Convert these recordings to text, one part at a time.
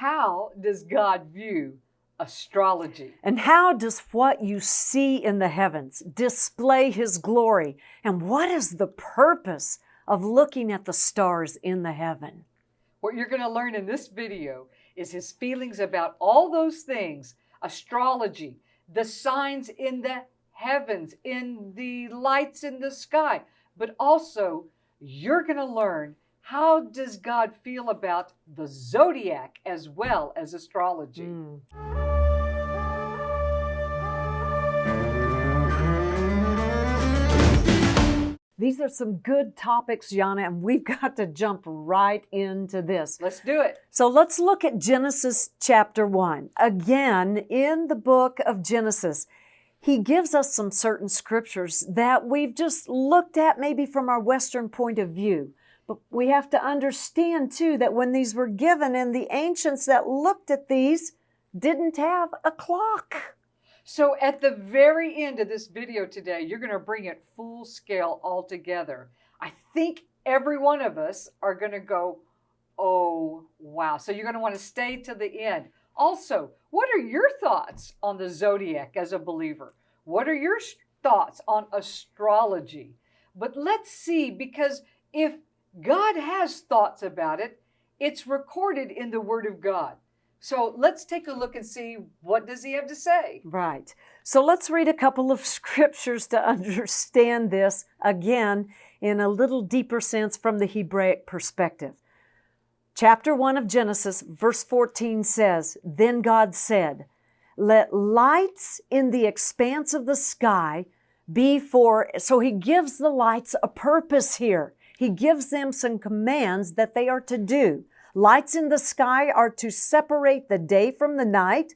how does God view astrology? And how does what you see in the heavens display His glory? And what is the purpose of looking at the stars in the heaven? What you're going to learn in this video is His feelings about all those things, astrology, the signs in the heavens, in the lights in the sky, but also you're going to learn how does God feel about the zodiac as well as astrology. These are some good topics, Yana, and we've got to jump right into this. Let's do it. So let's look at Genesis chapter 1. Again, in the book of Genesis, He gives us some certain scriptures that we've just looked at maybe from our Western point of view. But we have to understand, too, that when these were given, and the ancients that looked at these didn't have a clock. So at the very end of this video today, you're going to bring it full scale all together. I think every one of us are going to go, oh, wow. So you're going to want to stay to the end. Also, what are your thoughts on the zodiac as a believer? What are your thoughts on astrology? But let's see, because if God has thoughts about it, it's recorded in the Word of God. So let's take a look and see, what does He have to say? Right. So let's read a couple of scriptures to understand this, again, in a little deeper sense from the Hebraic perspective. Chapter 1 of Genesis, verse 14 says, "Then God said, let lights in the expanse of the sky be for," so He gives the lights a purpose here. He gives them some commands that they are to do. Lights in the sky are to separate the day from the night,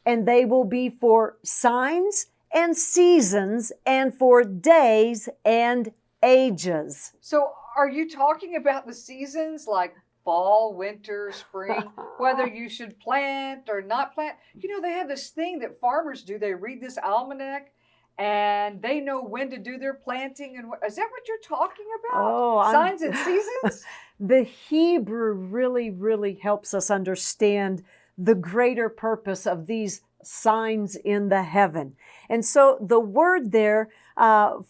and they will be for signs and seasons and for days and ages. So are you talking about the seasons like fall, winter, spring, whether you should plant or not plant? You know, they have this thing that farmers do. They read this almanac and they know when to do their planting. And is that what you're talking about? Oh, signs and seasons? The Hebrew really helps us understand the greater purpose of these signs in the heaven. And so the word there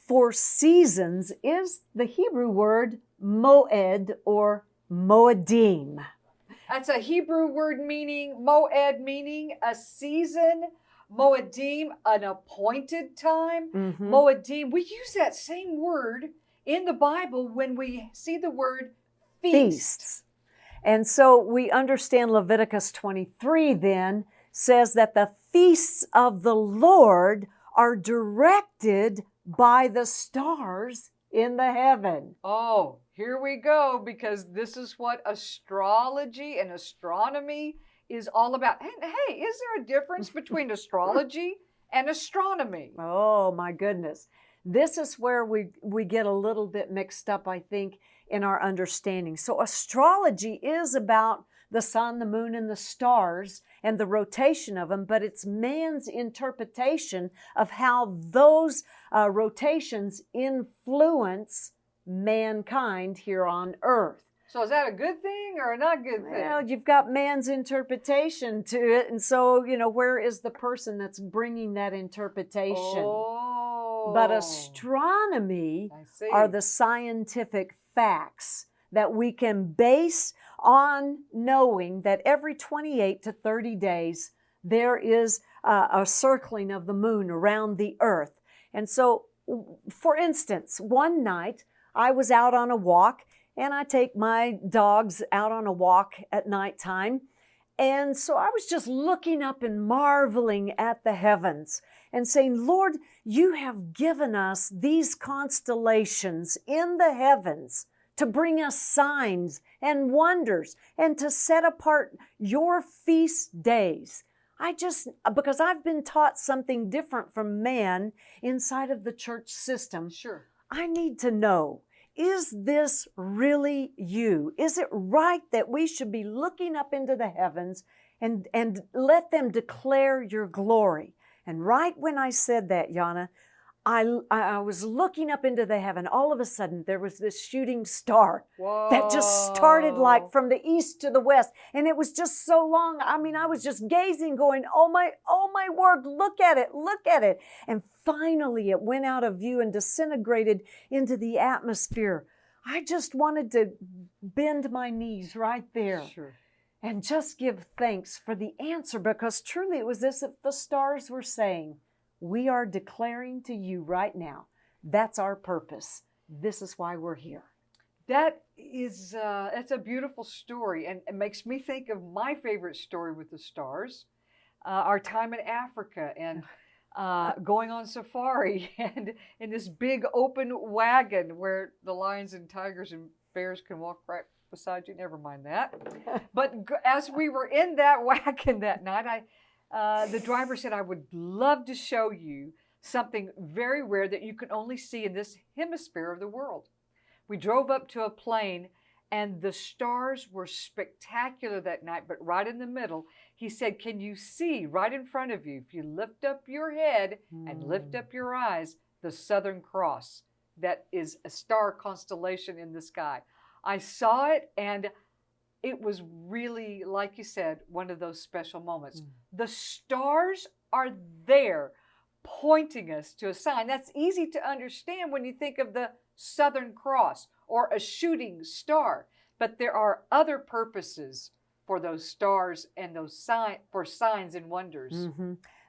for seasons is the Hebrew word moed or moedim. That's a Hebrew word meaning, moed meaning a season, moedim, an appointed time. Moedim, we use that same word in the Bible when we see the word feasts. And so we understand Leviticus 23 then says that the feasts of the Lord are directed by the stars in the heaven. Oh, here we go, because this is what astrology and astronomy is all about. And hey, is there a difference between astrology and astronomy? Oh, my goodness. This is where we get a little bit mixed up, I think, in our understanding. So astrology is about the sun, the moon, and the stars and the rotation of them, but it's man's interpretation of how those rotations influence mankind here on earth. So is that a good thing or a not good thing? Well, you've got man's interpretation to it, and so, you know, where is the person that's bringing that interpretation? Oh. But astronomy are the scientific facts that we can base on knowing that every 28 to 30 days there is a circling of the moon around the earth. And so, for instance, one night I was out on a walk, and I take my dogs out on a walk at nighttime. And so I was just looking up and marveling at the heavens and saying, Lord, you have given us these constellations in the heavens to bring us signs and wonders and to set apart your feast days. Because I've been taught something different from man inside of the church system. Sure. I need to know, is this really you? Is it right that we should be looking up into the heavens and let them declare your glory? And right when I said that, Yana, I was looking up into the heaven. All of a sudden, there was this shooting star that just started like from the east to the west. And it was just so long. I mean, I was just gazing, going, oh my word, look at it, look at it. And finally, it went out of view and disintegrated into the atmosphere. I just wanted to bend my knees right there. Sure. And just give thanks for the answer, because truly it was as if the stars were saying, we are declaring to you right now, that's our purpose. This is why we're here. That's a beautiful story, and it makes me think of my favorite story with the stars, our time in Africa and going on safari and in this big open wagon where the lions and tigers and bears can walk right beside you. Never mind that. But as we were in that wagon that night, the driver said, I would love to show you something very rare that you can only see in this hemisphere of the world. We drove up to a plain, and the stars were spectacular that night, but right in the middle, he said, can you see right in front of you, if you lift up your head and lift up your eyes, the Southern Cross? That is a star constellation in the sky. I saw it, and it was really, like you said, one of those special moments. The stars are there pointing us to a sign. That's easy to understand when you think of the Southern Cross or a shooting star. But there are other purposes for those stars and those signs and wonders.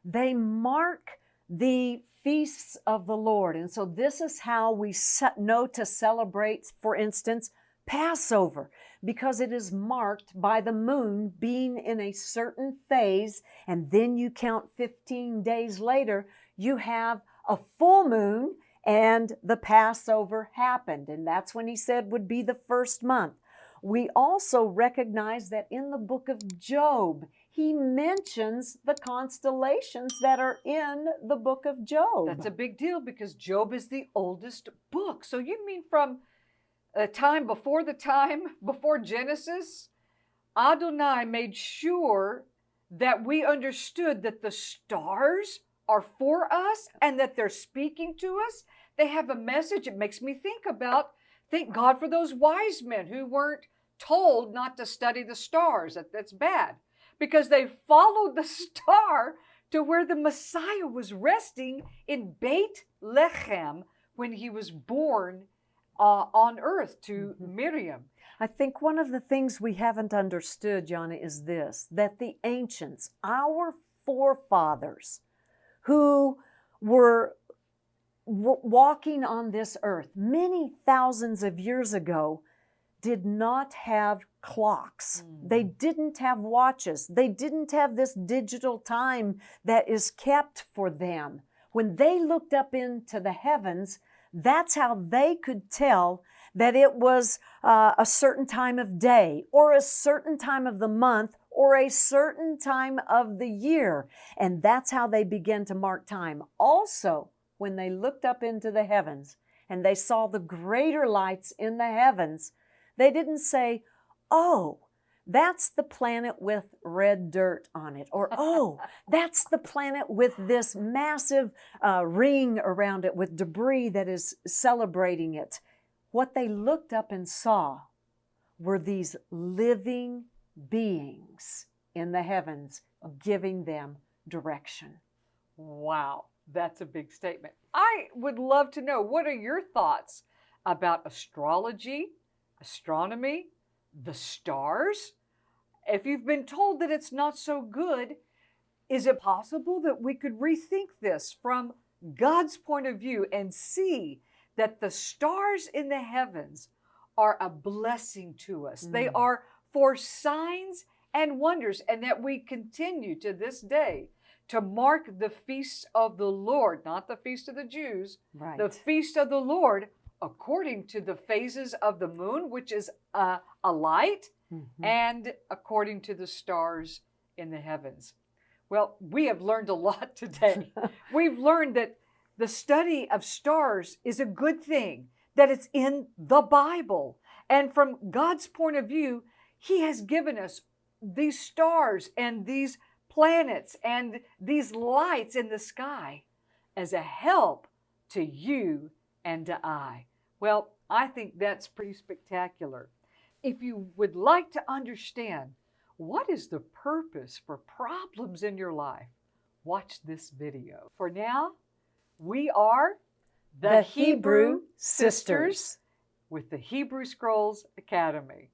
They mark the feasts of the Lord. And so this is how we know to celebrate, for instance, Passover, because it is marked by the moon being in a certain phase, and then you count 15 days later, you have a full moon, and the Passover happened. And that's when he said would be the first month. We also recognize that in the book of Job, he mentions the constellations that are in the book of Job. That's a big deal because Job is the oldest book. So you mean from a time before Genesis, Adonai made sure that we understood that the stars are for us and that they're speaking to us. They have a message. It makes me thank God for those wise men who weren't told not to study the stars. That's bad, because they followed the star to where the Messiah was resting in Beit Lechem when he was born on earth to Miriam. I think one of the things we haven't understood, Yana, is this, that the ancients, our forefathers, who were walking on this earth many thousands of years ago, did not have clocks. They didn't have watches. They didn't have this digital time that is kept for them. When they looked up into the heavens, that's how they could tell that it was a certain time of day or a certain time of the month or a certain time of the year. And that's how they began to mark time. Also, when they looked up into the heavens and they saw the greater lights in the heavens, they didn't say, oh, that's the planet with red dirt on it. Or, oh, that's the planet with this massive ring around it with debris that is celebrating it. What they looked up and saw were these living beings in the heavens giving them direction. Wow, that's a big statement. I would love to know, what are your thoughts about astrology, astronomy, the stars? If you've been told that it's not so good, is it possible that we could rethink this from God's point of view and see that the stars in the heavens are a blessing to us? They are for signs and wonders, and that we continue to this day to mark the feasts of the Lord, not the feast of the Jews, the feast of the Lord according to the phases of the moon, which is a light, and according to the stars in the heavens. Well, we have learned a lot today. We've learned that the study of stars is a good thing, that it's in the Bible. And from God's point of view, He has given us these stars and these planets and these lights in the sky as a help to you and to I. Well, I think that's pretty spectacular. If you would like to understand what is the purpose for problems in your life, watch this video. For now, we are the Hebrew Sisters with the Hebrew Scrolls Academy.